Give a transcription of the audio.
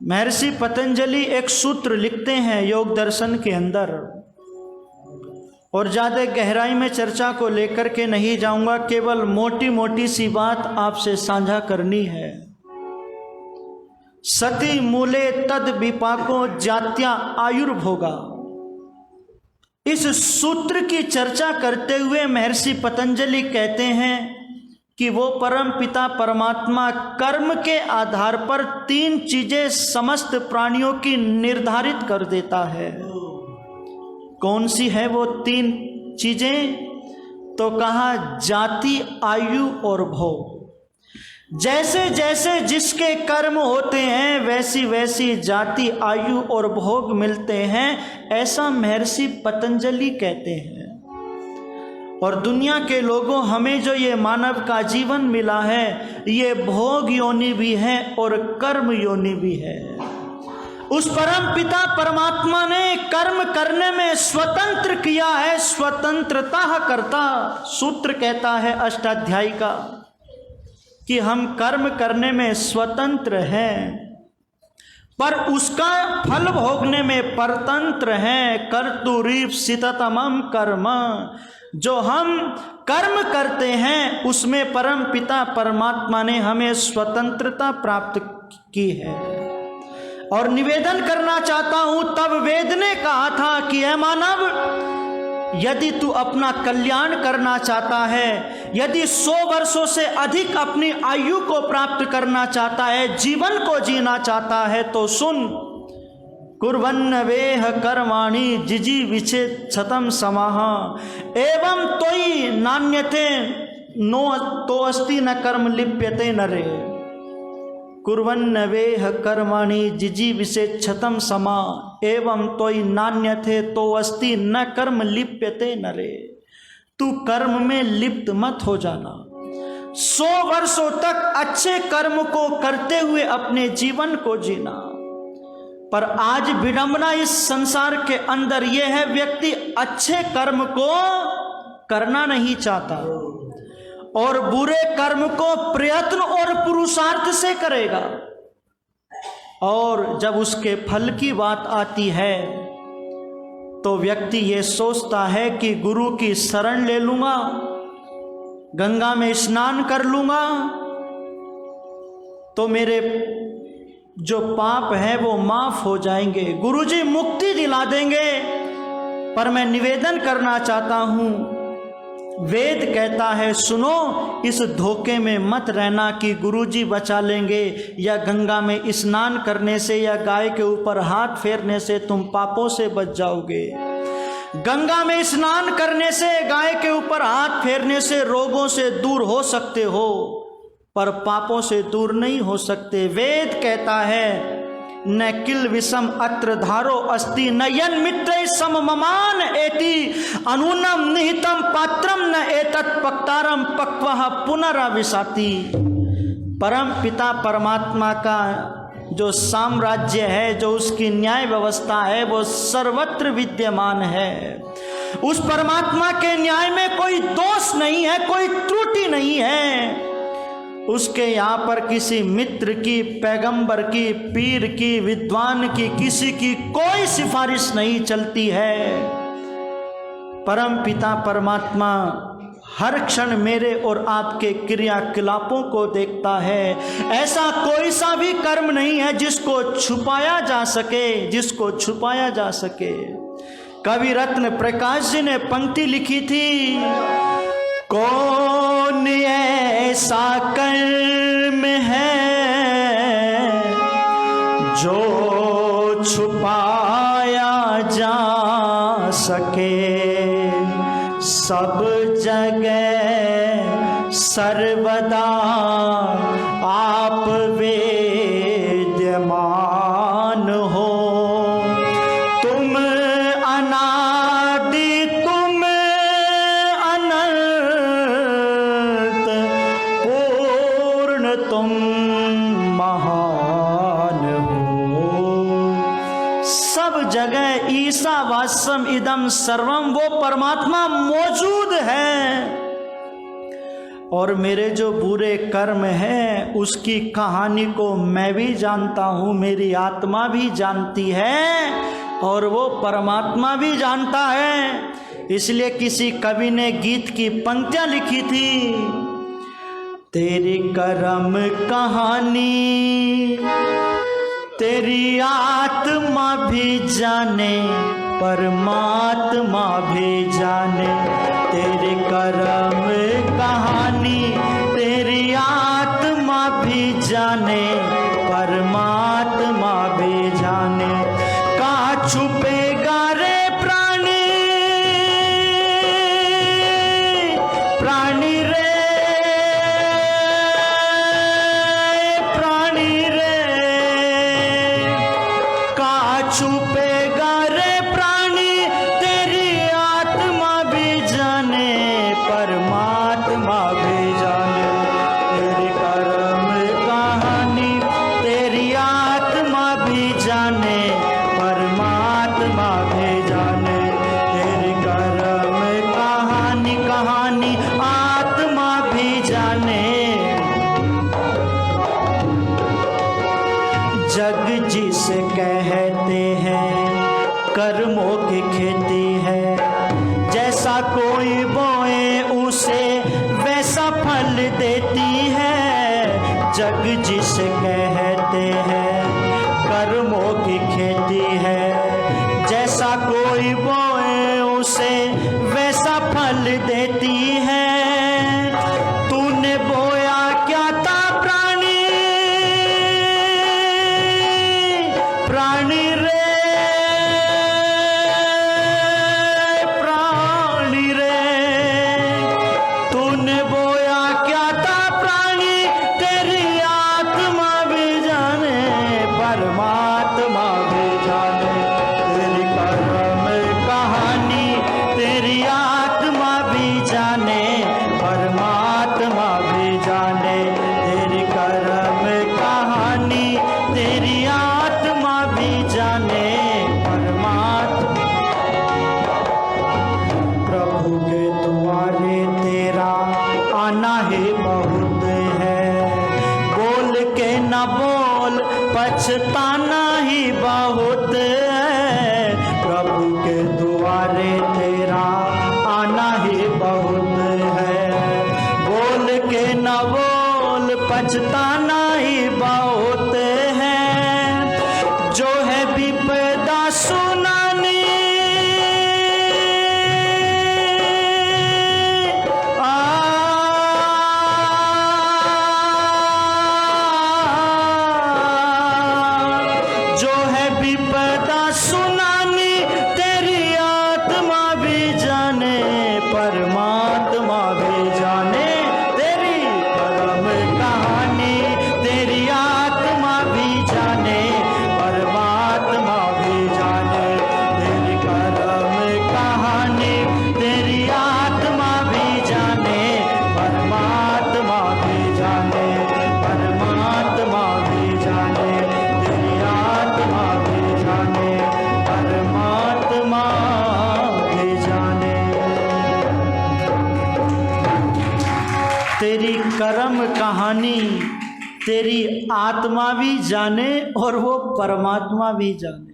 महर्षि पतंजलि एक सूत्र लिखते हैं योग दर्शन के अंदर, और ज़्यादा गहराई में चर्चा को लेकर के नहीं जाऊंगा, केवल मोटी मोटी सी बात आपसे साझा करनी है। सति मूले तद विपाको जात्या आयुर्भोगा। इस सूत्र की चर्चा करते हुए महर्षि पतंजलि कहते हैं कि वो परम पिता परमात्मा कर्म के आधार पर 3 चीजें समस्त प्राणियों की निर्धारित कर देता है। कौन सी है वो 3 चीजें? तो कहा जाति, आयु और भोग। जैसे जैसे जिसके कर्म होते हैं वैसी वैसी जाति, आयु और भोग मिलते हैं, ऐसा महर्षि पतंजलि कहते हैं। और दुनिया के लोगों, हमें जो ये मानव का जीवन मिला है, ये भोग योनि भी है और कर्म योनि भी है। उस परम पिता परमात्मा ने कर्म करने में स्वतंत्र किया है, स्वतंत्रता करता। सूत्र कहता है अष्टाध्यायी का कि हम कर्म करने में स्वतंत्र हैं, पर उसका फल भोगने में परतंत्र हैं। कर्तुरीव सिततमम कर्म। जो हम कर्म करते हैं उसमें परम पिता परमात्मा ने हमें स्वतंत्रता प्राप्त की है। और निवेदन करना चाहता हूं, तब वेद ने कहा था कि हे मानव, यदि तू अपना कल्याण करना चाहता है, यदि 100 वर्षों से अधिक अपनी आयु को प्राप्त करना चाहता है, जीवन को जीना चाहता है, तो सुन, कुर्वन्न वेह कर्माणि जिजी विचेत छतम समाह एवं तोयि नान्यते नो तो अस्ति न कर्म लिप्यते नरे। कुर्वन्न वेह कर्माणि जिजी विचेत छतम समा एवं तोयि नान्यते तो अस्ति न कर्म लिप्यते नरे। तू कर्म में लिप्त मत हो जाना। 100 वर्षों तक अच्छे कर्म को करते हुए अपने जीवन को जीना। पर आज विडंबना इस संसार के अंदर यह है, व्यक्ति अच्छे कर्म को करना नहीं चाहता और बुरे कर्म को प्रयत्न और पुरुषार्थ से करेगा। और जब उसके फल की बात आती है तो व्यक्ति ये सोचता है कि गुरु की शरण ले लूंगा, गंगा में स्नान कर लूंगा, तो मेरे जो पाप है वो माफ हो जाएंगे, गुरुजी मुक्ति दिला देंगे। पर मैं निवेदन करना चाहता हूं, वेद कहता है सुनो, इस धोखे में मत रहना कि गुरुजी बचा लेंगे, या गंगा में स्नान करने से या गाय के ऊपर हाथ फेरने से तुम पापों से बच जाओगे। गंगा में स्नान करने से, गाय के ऊपर हाथ फेरने से रोगों से दूर हो सकते हो, पर पापों से दूर नहीं हो सकते। वेद कहता है न किल विषम अत्र धारो अस्ति न यन मित्र सम ममान एति अनुनम निहितम पात्रम न एतत् पक्तारम पक्वः पुनराविशाति। परम पिता परमात्मा का जो साम्राज्य है, जो उसकी न्याय व्यवस्था है, वो सर्वत्र विद्यमान है। उस परमात्मा के न्याय में कोई दोष नहीं है, कोई त्रुटि नहीं है। उसके यहाँ पर किसी मित्र की, पैगंबर की, पीर की, विद्वान की, किसी की कोई सिफारिश नहीं चलती है। परम पिता परमात्मा हर क्षण मेरे और आपके क्रियाकलापों को देखता है। ऐसा कोई सा भी कर्म नहीं है जिसको छुपाया जा सके, जिसको छुपाया जा सके। कवि रत्न प्रकाश जी ने पंक्ति लिखी थी, कौन ऐसा कर्म है जो छुपाया जा सके, सब जगह सर्वदा आप विद्यमान हो। तुम अनादि, तुम अनंत, पूर्ण तुम महान हो। सब जगह ईशावास्यम इदम सर्वम, वो परमात्मा मौजूद है। और मेरे जो बुरे कर्म हैं उसकी कहानी को मैं भी जानता हूँ, मेरी आत्मा भी जानती है और वो परमात्मा भी जानता है। इसलिए किसी कवि ने गीत की पंक्तियाँ लिखी थी, तेरी कर्म कहानी तेरी आत्मा भी जाने, परमात्मा भी जाने। तेरे कर्म कहानी तेरी आत्मा भी जाने, परमात्मा भी जाने। कहाँ छुपेगा रे प्राणी, प्राणी रे, प्राणी रे, कहाँ छुपेगा रे प्राणी, तेरी आत्मा भी जाने, परमात्मा भी जाने। तेरी कर्म कहानी तेरी आत्मा भी जाने, परमात्मा भी जाने। तेरी कर्म कहानी कहानी आत्मा भी जाने। जग जिसे कहते हैं कर्मों की खेती है, जैसा कोई बोए उसे वैसा फल देती है। जग जिसे कहते हैं कर्मों की खेती है, जैसा कोई बोए उसे वैसा फल देती है। तूने बोया क्या था प्राणी, प्राणी रे, प्राणी रे, तूने बोया क्या था प्राणी, तेरी आत्मा भी जाने, परमात्मा भी जाने। तेरी कर्म कहानी तेरी आत्मा भी जाने, परमात्मा भी जाने। तेरी कर्म कहानी तेरी आत्मा भी जाने, परमात्मा। प्रभु के द्वारे तेरा आना ही बहुत है, बोल के न बोल पछताना ही बहुत है। प्रभु के द्वारे तेरा आना ही बहुत है, बोल के न बोल पछताना ही बहुत है। जो है विपदा सुनानी, जो है विपदा सुनानी, तेरी आत्मा भी जाने, परमात्मा भी जाने। तेरी कर्म कहानी तेरी आत्मा भी जाने, परमात्मा भी जाने। तेरी कर्म कहानी तेरी आत्मा भी जाने, परमात्मा भी जाने, परमात्मा भी जाने। तेरी आत्मा भी जाने, परमात्मा भी जाने। तेरी कर्म कहानी तेरी आत्मा भी जाने और वो परमात्मा भी जाने।